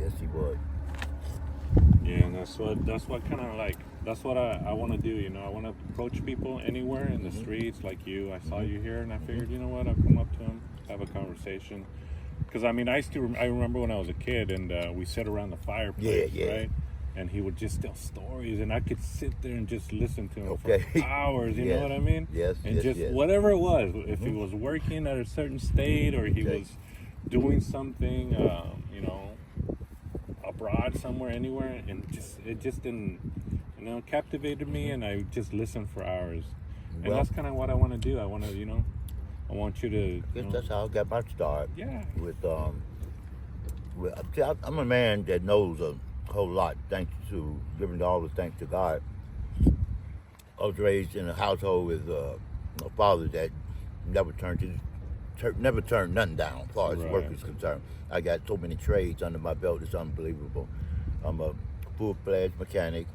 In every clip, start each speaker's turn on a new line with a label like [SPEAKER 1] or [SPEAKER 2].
[SPEAKER 1] Yes, he was.
[SPEAKER 2] Yeah, and that's what kind of like that's what I want to do. You know, I want to approach people anywhere in the
[SPEAKER 1] Mm-hmm.
[SPEAKER 2] streets like you. I saw
[SPEAKER 1] Mm-hmm.
[SPEAKER 2] you here, and I
[SPEAKER 1] Mm-hmm.
[SPEAKER 2] figured, you know what, I'll come up to him, have a conversation. Because I mean, I remember when I was a kid, and we sit around the
[SPEAKER 1] Yeah,
[SPEAKER 2] fireplace,
[SPEAKER 1] yeah.
[SPEAKER 2] right? And he would just tell stories, and I could sit there and just listen to him for
[SPEAKER 1] Okay.
[SPEAKER 2] hours. You know
[SPEAKER 1] Yes.
[SPEAKER 2] what I mean?
[SPEAKER 1] Yes.
[SPEAKER 2] And
[SPEAKER 1] Yes.
[SPEAKER 2] just
[SPEAKER 1] Yes.
[SPEAKER 2] whatever it was, if he
[SPEAKER 1] Mm-hmm.
[SPEAKER 2] was working at a certain state or he
[SPEAKER 1] Okay.
[SPEAKER 2] was doing something, you know, abroad somewhere, anywhere, and just it just didn't, you know, captivated me,
[SPEAKER 1] Mm-hmm.
[SPEAKER 2] and I just listened for hours. And
[SPEAKER 1] Well,
[SPEAKER 2] that's kind of what I want to do. I want to, you know, I want you to,
[SPEAKER 1] I
[SPEAKER 2] you
[SPEAKER 1] guess
[SPEAKER 2] know,
[SPEAKER 1] that's how I got my start
[SPEAKER 2] yeah,
[SPEAKER 1] with see, I'm a man that knows a whole lot, thanks to giving all the thanks to God. I was raised in a household with a father that never never turned nothing down as far as work
[SPEAKER 2] right,
[SPEAKER 1] is concerned. I got so many trades under my belt; it's unbelievable. I'm a full-fledged mechanic.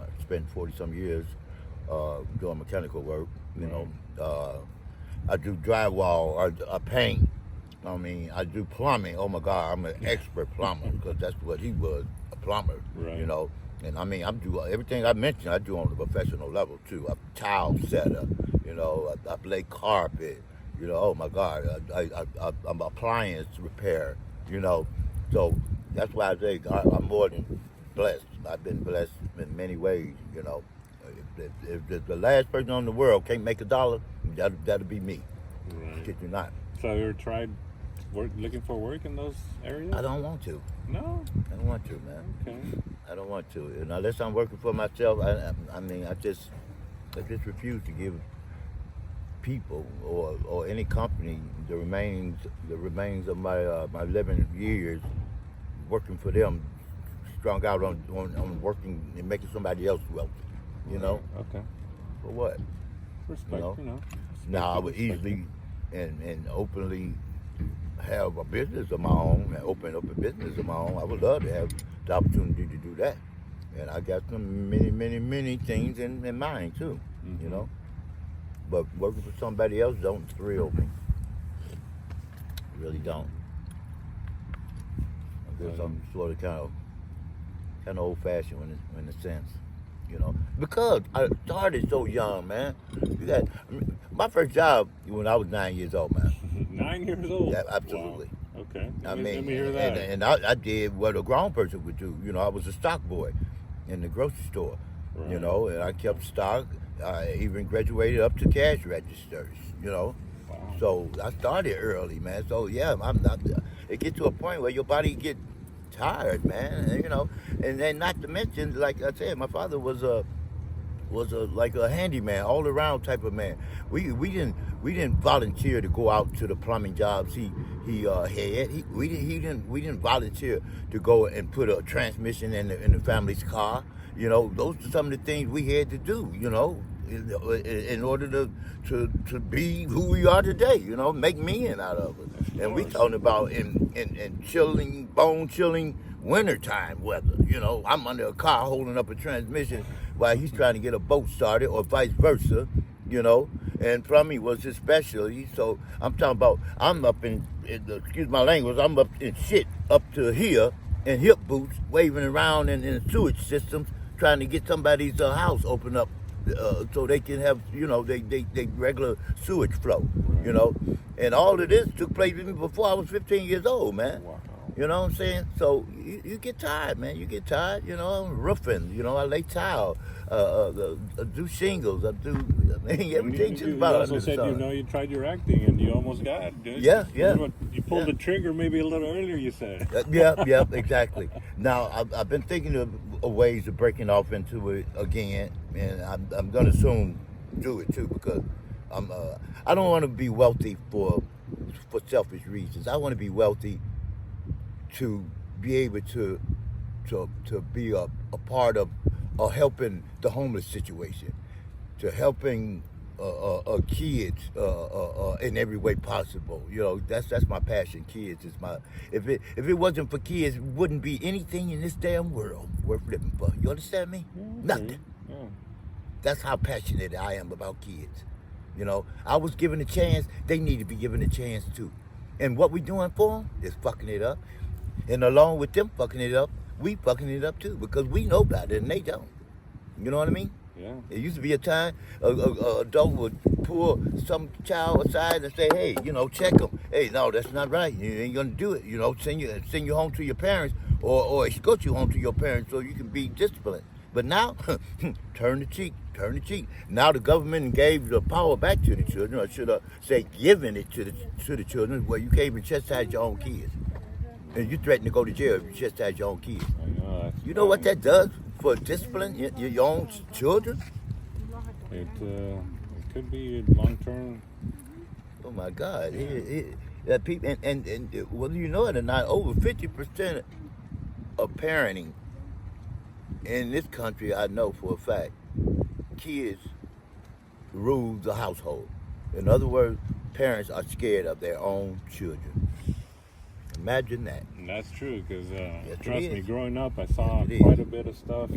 [SPEAKER 1] I spent 40 some years doing mechanical work. You
[SPEAKER 2] right,
[SPEAKER 1] know, I do drywall or paint. I mean, I do plumbing. Oh my God, I'm an expert plumber because that's what he was, a plumber. You
[SPEAKER 2] right.
[SPEAKER 1] know, and I mean, I do everything I mentioned. I do on a professional level too. I'm a tile setter. You know, I lay carpet. You know, oh my God, I'm appliance repair. You know, so that's why I say I'm more than blessed. I've been blessed in many ways. You know, if the last person on the world can't make a dollar, that'll be me.
[SPEAKER 2] Right.
[SPEAKER 1] Kid you not.
[SPEAKER 2] So you ever tried looking for work in those
[SPEAKER 1] I
[SPEAKER 2] areas?
[SPEAKER 1] don't want to.
[SPEAKER 2] No.
[SPEAKER 1] I don't want to, man.
[SPEAKER 2] Okay.
[SPEAKER 1] I don't want to. And unless I'm working for myself, I mean, I just refuse to give people or any company the remains of my living years working for them, strung out on working and making somebody else wealthy. You
[SPEAKER 2] Right.
[SPEAKER 1] know,
[SPEAKER 2] Okay.
[SPEAKER 1] for what? You
[SPEAKER 2] Respect.
[SPEAKER 1] know.
[SPEAKER 2] You know.
[SPEAKER 1] Now
[SPEAKER 2] Respect
[SPEAKER 1] I
[SPEAKER 2] it.
[SPEAKER 1] would
[SPEAKER 2] Respect it.
[SPEAKER 1] easily and openly have a business of my own and open up a business of my own. I would love to have the opportunity to do that. And I got some many things in mind too, you
[SPEAKER 2] Mm-hmm.
[SPEAKER 1] know. But working for somebody else don't thrill me. Really don't. I guess I'm sort of kind of old fashioned in a sense, you know. Because I started so young, man. You got my first job when I was 9 years old, man.
[SPEAKER 2] 9 years old.
[SPEAKER 1] Yeah,
[SPEAKER 2] Wow.
[SPEAKER 1] absolutely.
[SPEAKER 2] Okay.
[SPEAKER 1] I
[SPEAKER 2] Let
[SPEAKER 1] mean,
[SPEAKER 2] me hear
[SPEAKER 1] and
[SPEAKER 2] that.
[SPEAKER 1] and I did what a grown person would do. You know, I was a stock boy in the grocery store. You
[SPEAKER 2] Right.
[SPEAKER 1] know, and I kept stock. I even graduated up to cash registers. You know,
[SPEAKER 2] Wow.
[SPEAKER 1] so I started early, man. So yeah, I'm not. It gets to a point where your body get tired, man. And, you know, and then not to mention, like I said, my father was a like a handyman, all around type of man. We didn't volunteer to go out to the plumbing jobs he had. We didn't volunteer to go and put a transmission in the family's car. You know, those are some of the things we had to do. You know, in order to be who we are today. You know, make million out of it.
[SPEAKER 2] Of
[SPEAKER 1] And we
[SPEAKER 2] course.
[SPEAKER 1] talking about in chilling, bone chilling wintertime weather. You know, I'm under a car holding up a transmission while he's trying to get a boat started, or vice versa. You know, and plumbing was his specialty. So I'm talking about I'm up in the, excuse my language, I'm up in shit up to here in hip boots, waving around in sewage systems, trying to get somebody's house open up so they can have, you know, they regular sewage flow, you
[SPEAKER 2] Right.
[SPEAKER 1] know. And all of this took place even before I was 15 years old, man.
[SPEAKER 2] Wow.
[SPEAKER 1] You know what I'm saying? So you get tired, man. You get tired. You know, I'm roofing. You know, I lay tile, I do shingles. I do everything just
[SPEAKER 2] You
[SPEAKER 1] about
[SPEAKER 2] also
[SPEAKER 1] under the
[SPEAKER 2] said, you
[SPEAKER 1] sun.
[SPEAKER 2] know, you tried your acting and you almost got it, dude.
[SPEAKER 1] Yeah, yeah,
[SPEAKER 2] You pulled
[SPEAKER 1] yeah.
[SPEAKER 2] the trigger maybe a little earlier, you said.
[SPEAKER 1] Yeah, exactly. Now I've been thinking of ways of breaking off into it again, and I'm gonna soon do it too because I don't want to be wealthy for selfish reasons. I want to be wealthy to be able to be a part of helping the homeless situation, to helping kids in every way possible. You know, that's my passion. Kids is my if it wasn't for kids, it wouldn't be anything in this damn world worth living for. You understand me?
[SPEAKER 2] Yeah, okay.
[SPEAKER 1] Nothing.
[SPEAKER 2] Yeah.
[SPEAKER 1] That's how passionate I am about kids. You know, I was given a chance. They need to be given a chance too. And what we doing for them is fucking it up. And along with them fucking it up, we fucking it up too because we know about it and they don't. You know what I mean?
[SPEAKER 2] Yeah.
[SPEAKER 1] It used to be a time a adult would pull some child aside and say, "Hey, check them. Hey, no, that's not right. You ain't gonna do it. Send you home to your parents or escort you home to your parents so you can be disciplined." But now, turn the cheek. Now the government gave the power back to the children, or should I say, giving it to the children, where you can't even chastise your own kids, and you threaten to go to jail if you chastise your own kids.
[SPEAKER 2] I know.
[SPEAKER 1] You know what that does for discipline your own children?
[SPEAKER 2] It could be long term.
[SPEAKER 1] Oh my God! That people and whether you know it or not, over 50% of parenting in this country, I know for a fact, kids rule the household. In other words, parents are scared of their own children. Imagine that.
[SPEAKER 2] And that's true because
[SPEAKER 1] it
[SPEAKER 2] trust me,
[SPEAKER 1] is.
[SPEAKER 2] growing up, I saw
[SPEAKER 1] Yes, it
[SPEAKER 2] quite
[SPEAKER 1] is.
[SPEAKER 2] a bit of stuff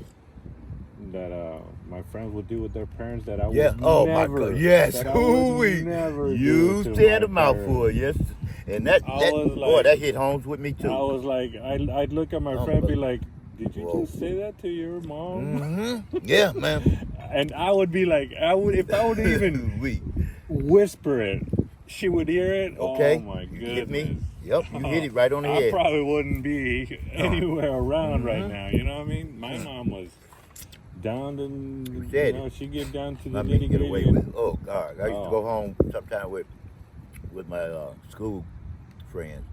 [SPEAKER 2] that my friends would do with their parents that I would
[SPEAKER 1] Yeah.
[SPEAKER 2] never.
[SPEAKER 1] Oh my God. Yes.
[SPEAKER 2] that I would never do
[SPEAKER 1] You
[SPEAKER 2] to
[SPEAKER 1] said
[SPEAKER 2] my
[SPEAKER 1] a mouthful.
[SPEAKER 2] parents.
[SPEAKER 1] Yes. And that
[SPEAKER 2] I was
[SPEAKER 1] boy,
[SPEAKER 2] like-
[SPEAKER 1] that hit homes with me too.
[SPEAKER 2] I was like, I'd look at my
[SPEAKER 1] Oh,
[SPEAKER 2] friend and be
[SPEAKER 1] but-
[SPEAKER 2] like, "Did you
[SPEAKER 1] Whoa.
[SPEAKER 2] just say that to your mom?"
[SPEAKER 1] Mm-hmm. Yeah, man.
[SPEAKER 2] And I would be like, if I would even
[SPEAKER 1] we.
[SPEAKER 2] whisper it, she would hear it.
[SPEAKER 1] Okay.
[SPEAKER 2] Oh my
[SPEAKER 1] You
[SPEAKER 2] goodness.
[SPEAKER 1] hit me? Yep, you hit it right on the
[SPEAKER 2] I
[SPEAKER 1] head.
[SPEAKER 2] probably wouldn't be anywhere around right
[SPEAKER 1] Mhm.
[SPEAKER 2] now. You know what I mean? My mom was down to,
[SPEAKER 1] said
[SPEAKER 2] she'd get down to the
[SPEAKER 1] I mean,
[SPEAKER 2] nitty
[SPEAKER 1] get away
[SPEAKER 2] gritty.
[SPEAKER 1] with. Oh God, I used
[SPEAKER 2] Oh.
[SPEAKER 1] to go home sometime with my school friends,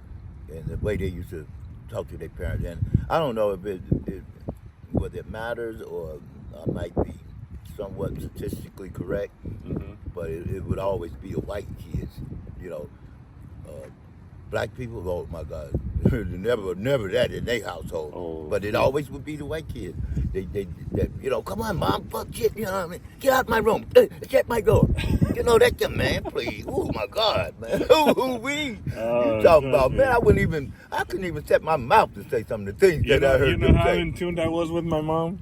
[SPEAKER 1] and the way they used to talk to their parents. And I don't know whether it matters or I might be somewhat statistically correct,
[SPEAKER 2] Mhm.
[SPEAKER 1] but it would always be the white kids, black people. Oh my God, never that in their household.
[SPEAKER 2] Oh,
[SPEAKER 1] but it
[SPEAKER 2] yeah.
[SPEAKER 1] always would be the white kids. They come on, mom, fuck shit. You know what I mean? Get out my room. Shut my door. That's the man, please. Oh my God, man. Who we?
[SPEAKER 2] Oh,
[SPEAKER 1] You talking about,
[SPEAKER 2] trust
[SPEAKER 1] man?
[SPEAKER 2] me.
[SPEAKER 1] I couldn't even set my mouth to say some of the things that I heard
[SPEAKER 2] You know
[SPEAKER 1] them
[SPEAKER 2] how
[SPEAKER 1] say.
[SPEAKER 2] in tune I was with my mom?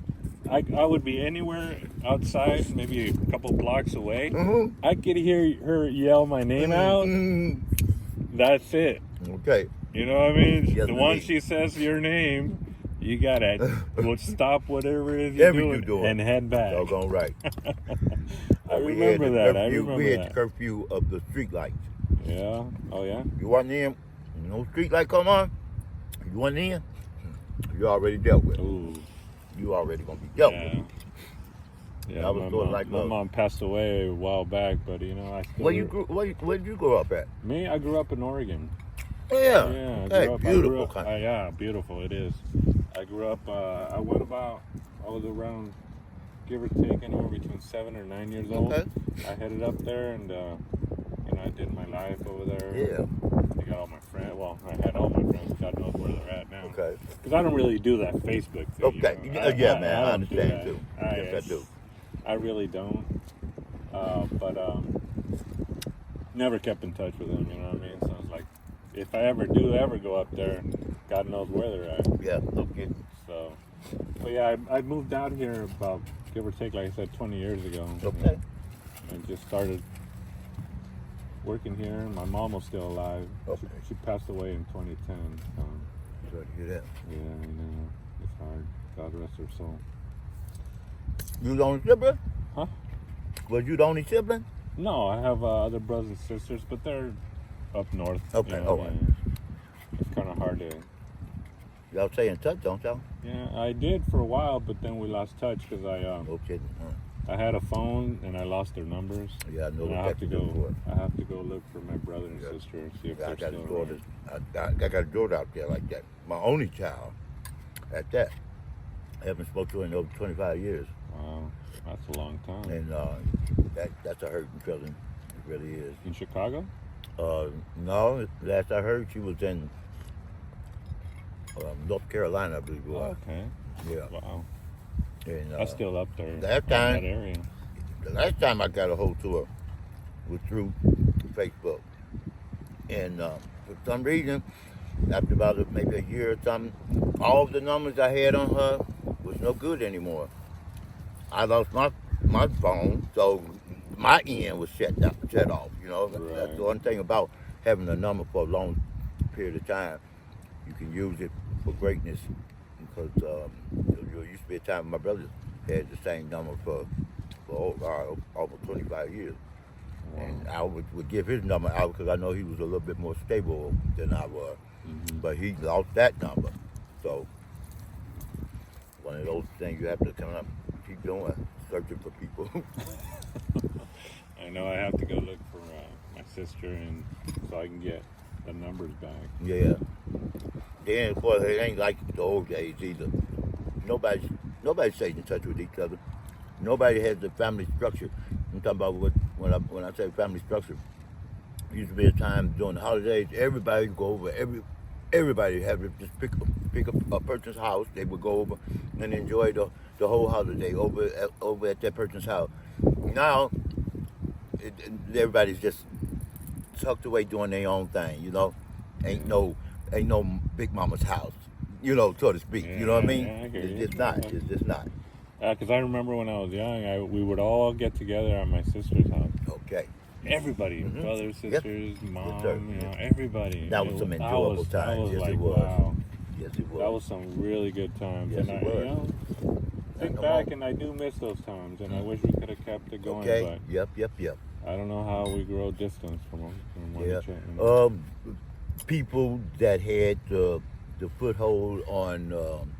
[SPEAKER 2] I would be anywhere outside, maybe a couple blocks away.
[SPEAKER 1] Mhm.
[SPEAKER 2] I could hear her yell my name out.
[SPEAKER 1] Mhm.
[SPEAKER 2] That's it.
[SPEAKER 1] Okay.
[SPEAKER 2] You know what I mean?
[SPEAKER 1] Yes,
[SPEAKER 2] the once
[SPEAKER 1] indeed.
[SPEAKER 2] she says your name, you gotta stop whatever it is
[SPEAKER 1] Whatever
[SPEAKER 2] you're
[SPEAKER 1] you
[SPEAKER 2] doing,
[SPEAKER 1] doing.
[SPEAKER 2] and head back.
[SPEAKER 1] Doggone right.
[SPEAKER 2] I
[SPEAKER 1] We
[SPEAKER 2] remember
[SPEAKER 1] had the
[SPEAKER 2] that. I
[SPEAKER 1] curfew-
[SPEAKER 2] remember
[SPEAKER 1] We had
[SPEAKER 2] that.
[SPEAKER 1] the curfew of the street lights.
[SPEAKER 2] Yeah. Oh yeah.
[SPEAKER 1] You wasn't in, no street light come on. You wasn't in. You already dealt with.
[SPEAKER 2] Ooh.
[SPEAKER 1] You already gonna be dealt
[SPEAKER 2] Yeah.
[SPEAKER 1] with.
[SPEAKER 2] Yeah.
[SPEAKER 1] That was
[SPEAKER 2] my
[SPEAKER 1] sort of
[SPEAKER 2] mom,
[SPEAKER 1] like
[SPEAKER 2] my
[SPEAKER 1] a-
[SPEAKER 2] mom passed away a while back, but I still.
[SPEAKER 1] Where did you grow up at?
[SPEAKER 2] Me, I grew up in Oregon.
[SPEAKER 1] Oh, yeah.
[SPEAKER 2] Yeah,
[SPEAKER 1] Okay,
[SPEAKER 2] I
[SPEAKER 1] beautiful
[SPEAKER 2] grew up,
[SPEAKER 1] country.
[SPEAKER 2] yeah, beautiful it is. I grew up. I was around, give or take, anywhere between 7 or 9 years old.
[SPEAKER 1] Okay.
[SPEAKER 2] I headed up there, and I did my life over there.
[SPEAKER 1] Yeah.
[SPEAKER 2] I got all my friends. Well, I had all my friends. God knows where they're at now.
[SPEAKER 1] Okay.
[SPEAKER 2] Because I don't really do that Facebook thing.
[SPEAKER 1] Okay.
[SPEAKER 2] You know?
[SPEAKER 1] Yeah, man. I
[SPEAKER 2] don't do
[SPEAKER 1] understand
[SPEAKER 2] that.
[SPEAKER 1] too. Yes, I do.
[SPEAKER 2] I really don't. But never kept in touch with them. You know what I mean? So it's like, if I ever go up there, God knows where they're at.
[SPEAKER 1] Yeah. Okay.
[SPEAKER 2] So, but yeah, I moved out here about, give or take, like I said, 20 years ago.
[SPEAKER 1] Okay.
[SPEAKER 2] And just started working here. My mom was still alive.
[SPEAKER 1] Okay.
[SPEAKER 2] She passed away in 2010. So,
[SPEAKER 1] Sorry to hear that.
[SPEAKER 2] yeah, I know. It's hard. God rest her soul.
[SPEAKER 1] You the only sibling?
[SPEAKER 2] Huh?
[SPEAKER 1] Was you the only sibling?
[SPEAKER 2] No, I have other brothers and sisters, but they're up north.
[SPEAKER 1] Okay,
[SPEAKER 2] you know,
[SPEAKER 1] all right.
[SPEAKER 2] and it's kind of hard to.
[SPEAKER 1] Y'all stay in touch, don't y'all?
[SPEAKER 2] Yeah, I did for a while, but then we lost touch because
[SPEAKER 1] No kidding.
[SPEAKER 2] I had a phone and I lost their numbers.
[SPEAKER 1] Yeah, I know
[SPEAKER 2] And
[SPEAKER 1] what
[SPEAKER 2] I
[SPEAKER 1] that
[SPEAKER 2] have to
[SPEAKER 1] can do for
[SPEAKER 2] go.
[SPEAKER 1] it.
[SPEAKER 2] I have to go look for my brother and
[SPEAKER 1] Yeah.
[SPEAKER 2] sister and see if
[SPEAKER 1] I
[SPEAKER 2] they're
[SPEAKER 1] got
[SPEAKER 2] still
[SPEAKER 1] a
[SPEAKER 2] around.
[SPEAKER 1] daughter. I got a daughter out there like that. My only child. At that. I haven't spoken to her in over 25 years.
[SPEAKER 2] Wow, that's a long time.
[SPEAKER 1] And that's a hurting feeling. It really is.
[SPEAKER 2] In Chicago?
[SPEAKER 1] No, last I heard, she was in North Carolina, I believe it
[SPEAKER 2] Oh,
[SPEAKER 1] was.
[SPEAKER 2] okay.
[SPEAKER 1] Yeah.
[SPEAKER 2] Wow,
[SPEAKER 1] And
[SPEAKER 2] that's still up there.
[SPEAKER 1] that
[SPEAKER 2] in
[SPEAKER 1] time-
[SPEAKER 2] that area.
[SPEAKER 1] the last time I got a hold to her was through Facebook. And for some reason, after about maybe a year or something, all the numbers I had on her was no good anymore. I lost my phone, so my end was shut off. That's
[SPEAKER 2] Right.
[SPEAKER 1] the one thing about having a number for a long period of time. you can use it for greatness. Because there used to be a time my brother had the same number for almost 25 years. And I would give his number out because I know he was a little bit more stable than I was. But he lost that number. So one of those things you have to kind of keep doing, searching for people.
[SPEAKER 2] I know I have to go look for my sister, and so I can get the numbers back.
[SPEAKER 1] Yeah. Then, boy, it ain't like the old days either. Nobody stays in touch with each other. Nobody has the family structure. I'm talking about when I say family structure. It used to be a time during the holidays, everybody would go over. Everybody had to just pick up a person's house. They would go over and enjoy the whole holiday over at that person's house. Now, everybody's just tucked away doing their own thing. Ain't no big mama's house. So to speak. You know what I mean? It's just not. It's just not.
[SPEAKER 2] Because I remember when I was young, we would all get together at my sister's house.
[SPEAKER 1] Okay.
[SPEAKER 2] Everybody, brothers, sisters, mom, everybody.
[SPEAKER 1] That was some enjoyable times. Yes, it was.
[SPEAKER 2] Wow.
[SPEAKER 1] Yes, it was.
[SPEAKER 2] That was some really good times.
[SPEAKER 1] Yes,
[SPEAKER 2] And
[SPEAKER 1] it was.
[SPEAKER 2] think back, and I do miss those times, and I wish we could have kept it going.
[SPEAKER 1] Okay.
[SPEAKER 2] But
[SPEAKER 1] Yep.
[SPEAKER 2] I don't know how we grow distance from one
[SPEAKER 1] Yeah.
[SPEAKER 2] another.
[SPEAKER 1] People that had the foothold on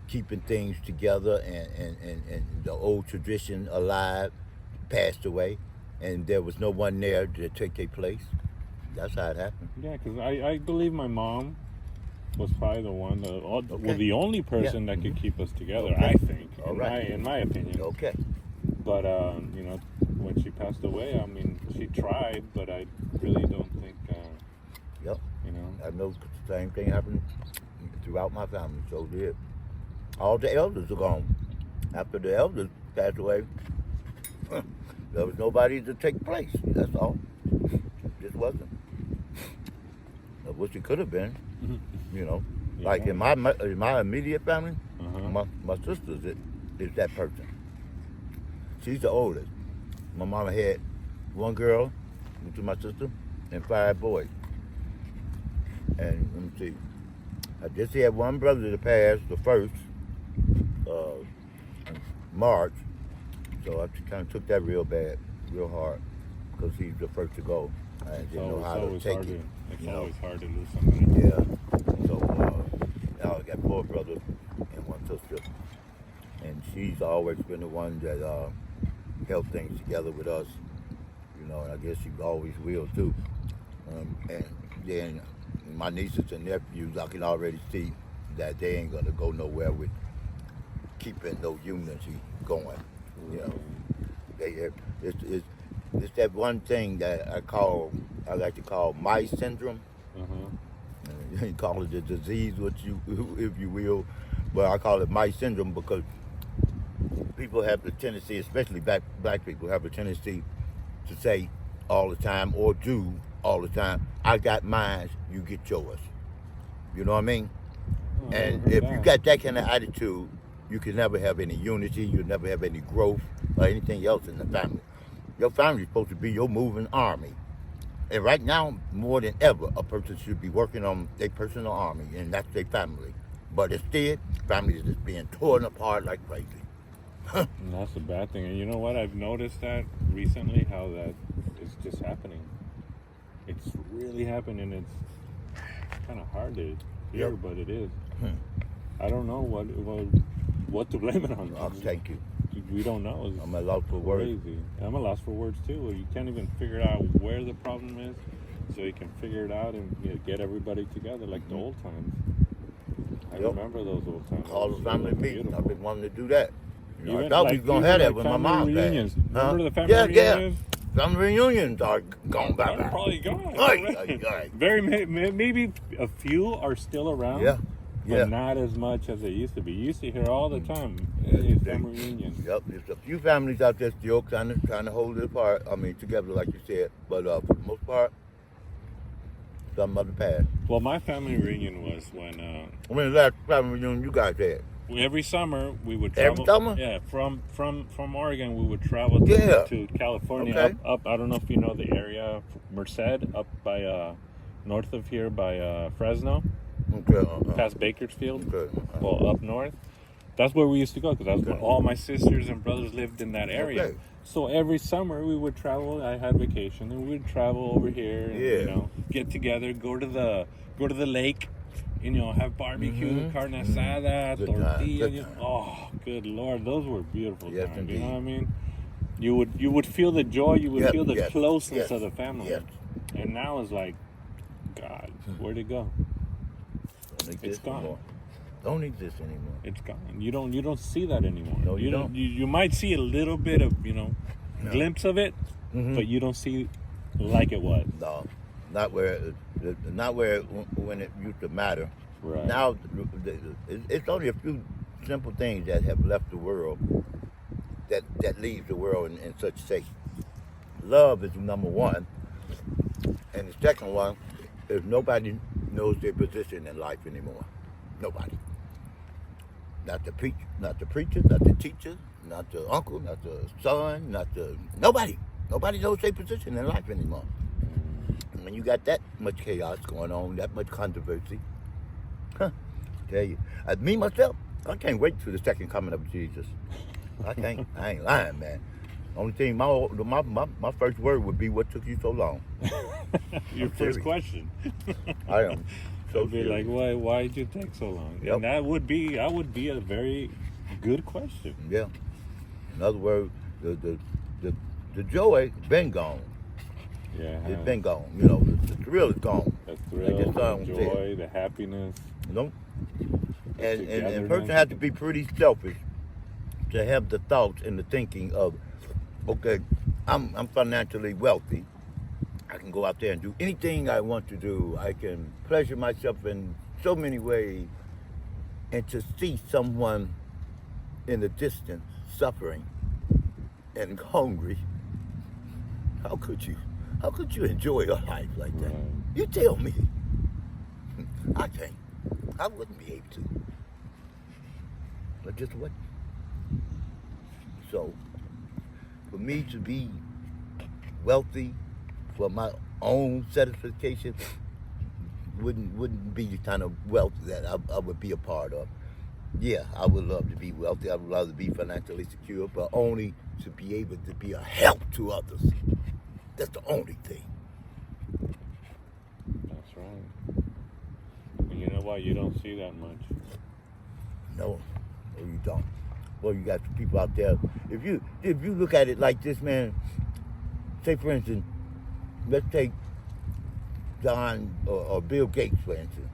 [SPEAKER 1] keeping things together and the old tradition alive passed away, and there was no one there to take their place. That's how it happened.
[SPEAKER 2] Yeah, because I believe my mom was probably the one, the only person that could keep us together.
[SPEAKER 1] Okay.
[SPEAKER 2] I think,
[SPEAKER 1] All right.
[SPEAKER 2] in my opinion.
[SPEAKER 1] Okay.
[SPEAKER 2] But when she passed away, I mean, she tried, but I really don't think.
[SPEAKER 1] Yep. I know the same thing happened throughout my family. So did. All the elders are gone. After the elders passed away, there was nobody to take place. That's all. Just wasn't. I wish it could have been. Like in my immediate family, my sister is that person. She's the oldest. My mama had one girl, which was my sister, and 5 boys. And let me see, I just had one brother that passed the first March, so I kind of took that real hard, because he's the first to go. I didn't know how to take it.
[SPEAKER 2] It's always hard to lose somebody.
[SPEAKER 1] Yeah. So now I got 4 brothers and 1 sister, and she's always been the one that held things together with us. And I guess she always will too. And then my nieces and nephews, I can already see that they ain't gonna go nowhere with keeping no unity going. It's that one thing that I like to call my syndrome. You call it a disease, if you will, but I call it my syndrome because people have the tendency, especially black people, have a tendency to say all the time or do all the time, I got mine, you get yours. You know what I mean? And if you got that kind of attitude, you can never have any unity, you'll never have any growth or anything else in the family. Your family is supposed to be your moving army. And right now, more than ever, a person should be working on their personal army, and that's their family. But instead, families is just being torn apart like crazy.
[SPEAKER 2] And that's a bad thing. And you know what? I've noticed that recently, how that is just happening. It's really happening. It's kind of hard to hear, but it is. I don't know what to blame it on.
[SPEAKER 1] Thank you.
[SPEAKER 2] We don't know.
[SPEAKER 1] I'm at loss for words.
[SPEAKER 2] Crazy. I'm at loss for words too. You can't even figure out where the problem is, so you can figure it out and get everybody together like the old times. I remember those old times.
[SPEAKER 1] All the family meetings. I've been wanting to do that. I
[SPEAKER 2] Even
[SPEAKER 1] thought we was gonna have that when my mom
[SPEAKER 2] reunions.
[SPEAKER 1] passed.
[SPEAKER 2] Remember the family reunions?
[SPEAKER 1] Family reunions are gone by.
[SPEAKER 2] They're probably gone.
[SPEAKER 1] Right.
[SPEAKER 2] Maybe a few are still around.
[SPEAKER 1] Yeah.
[SPEAKER 2] But not as much as it used to be. You used to hear all the time family reunions.
[SPEAKER 1] Yep, there's a few families out there still kind of hold it apart. I mean, together, like you said. But for the most part, some of the past.
[SPEAKER 2] Well, my family reunion was when
[SPEAKER 1] the last family reunion you guys had?
[SPEAKER 2] Every summer we would travel.
[SPEAKER 1] Every summer?
[SPEAKER 2] Yeah, from Oregon we would travel to California.
[SPEAKER 1] Okay.
[SPEAKER 2] Up. I don't know if you know the area, Merced, up by north of here by Fresno.
[SPEAKER 1] Okay.
[SPEAKER 2] past Bakersfield.
[SPEAKER 1] Okay.
[SPEAKER 2] Well, up north. That's where we used to go because that's where
[SPEAKER 1] Okay.
[SPEAKER 2] all my sisters and brothers lived in that area.
[SPEAKER 1] Okay.
[SPEAKER 2] So every summer we would travel. I had vacation, and we'd travel over here. And,
[SPEAKER 1] Yeah.
[SPEAKER 2] get together, go to the lake, have barbecue,
[SPEAKER 1] Mhm.
[SPEAKER 2] carne asada,
[SPEAKER 1] Good time,
[SPEAKER 2] tortilla.
[SPEAKER 1] good time.
[SPEAKER 2] Oh, good lord, those were beautiful
[SPEAKER 1] Yes,
[SPEAKER 2] times. You know
[SPEAKER 1] indeed.
[SPEAKER 2] what I mean? You would feel the joy. You would
[SPEAKER 1] Yep,
[SPEAKER 2] feel the
[SPEAKER 1] yes,
[SPEAKER 2] closeness
[SPEAKER 1] yes,
[SPEAKER 2] of the family.
[SPEAKER 1] yes.
[SPEAKER 2] And now it's like, God, where'd it go?
[SPEAKER 1] Don't exist
[SPEAKER 2] It's gone.
[SPEAKER 1] anymore. Don't exist anymore.
[SPEAKER 2] It's gone. You don't see that anymore.
[SPEAKER 1] No, you don't.
[SPEAKER 2] You might see a little bit of glimpse of it,
[SPEAKER 1] Mhm.
[SPEAKER 2] but you don't see like it was.
[SPEAKER 1] No, not when it used to matter.
[SPEAKER 2] Right.
[SPEAKER 1] Now, it's only a few simple things that have left the world, that leaves the world in such state. Love is number one, and the second one is nobody knows their position in life anymore. Nobody. Not the preacher, not the teacher, not the uncle, not the son, nobody. Nobody knows their position in life anymore. And when you got that much chaos going on, that much controversy, tell you, me myself, I can't wait for the second coming of Jesus. I can't. I ain't lying, man. Only thing, my first word would be, "What took you so long?"
[SPEAKER 2] Your
[SPEAKER 1] I'm
[SPEAKER 2] first
[SPEAKER 1] serious.
[SPEAKER 2] question.
[SPEAKER 1] I am so
[SPEAKER 2] It'd be like,
[SPEAKER 1] serious.
[SPEAKER 2] why did you take so long?
[SPEAKER 1] Yep.
[SPEAKER 2] And that would be a very good question.
[SPEAKER 1] Yeah. In other words, the joy has been gone.
[SPEAKER 2] Yeah.
[SPEAKER 1] It's been gone. The thrill is gone.
[SPEAKER 2] The
[SPEAKER 1] Like
[SPEAKER 2] thrill,
[SPEAKER 1] that song
[SPEAKER 2] the
[SPEAKER 1] said.
[SPEAKER 2] joy, the happiness.
[SPEAKER 1] You know. And a
[SPEAKER 2] togetherness.
[SPEAKER 1] person has to be pretty selfish to have the thoughts and the thinking of, okay, I'm financially wealthy. I can go out there and do anything I want to do. I can pleasure myself in so many ways. And to see someone in the distance suffering and hungry, how could you? How could you enjoy your life like that?
[SPEAKER 2] Right.
[SPEAKER 1] You tell me. I can't. I wouldn't be able to. I just wouldn't. So, for me to be wealthy for my own satisfaction wouldn't be the kind of wealth that I would be a part of. Yeah, I would love to be wealthy. I would love to be financially secure, but only to be able to be a help to others. That's the only thing.
[SPEAKER 2] That's right. And you know what? You don't see that much.
[SPEAKER 1] No, you don't. Well, you got people out there. If you look at it like this, man. Say, for instance, let's take John or Bill Gates, for instance.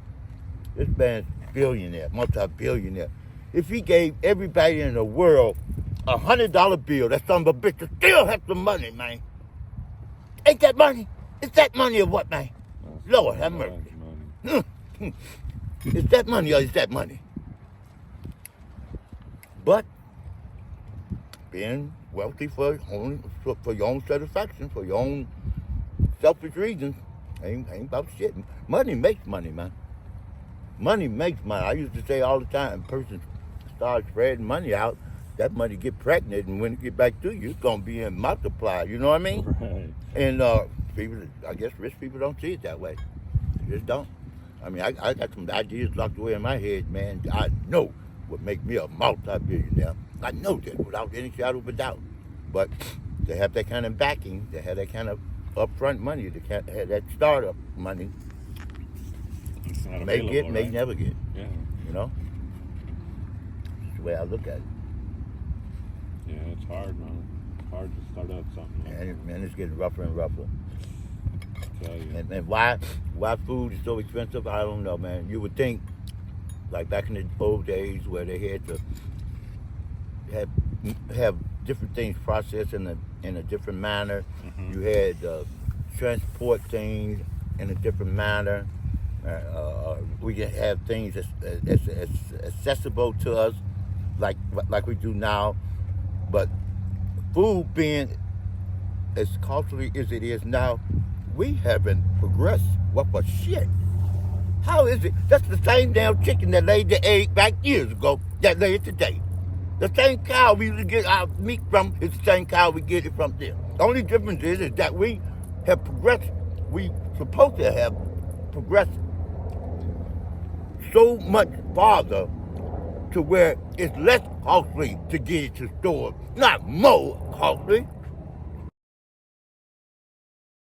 [SPEAKER 1] This man's billionaire, multi-billionaire. If he gave everybody in the world $100 bill, that son of a bitch would still have some money, man. Ain't that money? Is that money or what, man?
[SPEAKER 2] That's
[SPEAKER 1] Lord have
[SPEAKER 2] a lot
[SPEAKER 1] mercy.
[SPEAKER 2] of money.
[SPEAKER 1] Is that money or is that money? But being wealthy for your own satisfaction, for your own selfish reasons, ain't about shit. Money makes money, man. Money makes money. I used to say all the time, person starts spreading money out, that money get pregnant, and when it get back to you, it's gonna be multiplied. You know what I mean?
[SPEAKER 2] Right.
[SPEAKER 1] And people, I guess rich people don't see it that way. They just don't. I mean, I got some ideas locked away in my head, man. I know would make me a multi-billionaire. I know that without any shadow of a doubt. But to have that kind of backing, to have that kind of upfront money, to have that startup money,
[SPEAKER 2] It's not
[SPEAKER 1] may
[SPEAKER 2] available,
[SPEAKER 1] get, may
[SPEAKER 2] right?
[SPEAKER 1] never get.
[SPEAKER 2] Yeah.
[SPEAKER 1] You know? That's the way I look at it.
[SPEAKER 2] Yeah, it's hard, man. It's hard to start up something like
[SPEAKER 1] And it's getting rougher and rougher.
[SPEAKER 2] that. I tell you.
[SPEAKER 1] And why food is so expensive, I don't know, man. You would think, like back in the old days where they had to have different things processed in a different manner.
[SPEAKER 2] Mhm.
[SPEAKER 1] You had transport things in a different manner. We can have things that's accessible to us like we do now. But food being as costly as it is now, we haven't progressed. What for shit? How is it? That's the same damn chicken that laid the egg back years ago that laid it today. The same cow we used to get our meat from is the same cow we get it from them. The only difference is that we have progressed. We supposed to have progressed so much farther to where it's less costly to get it to store, not more costly.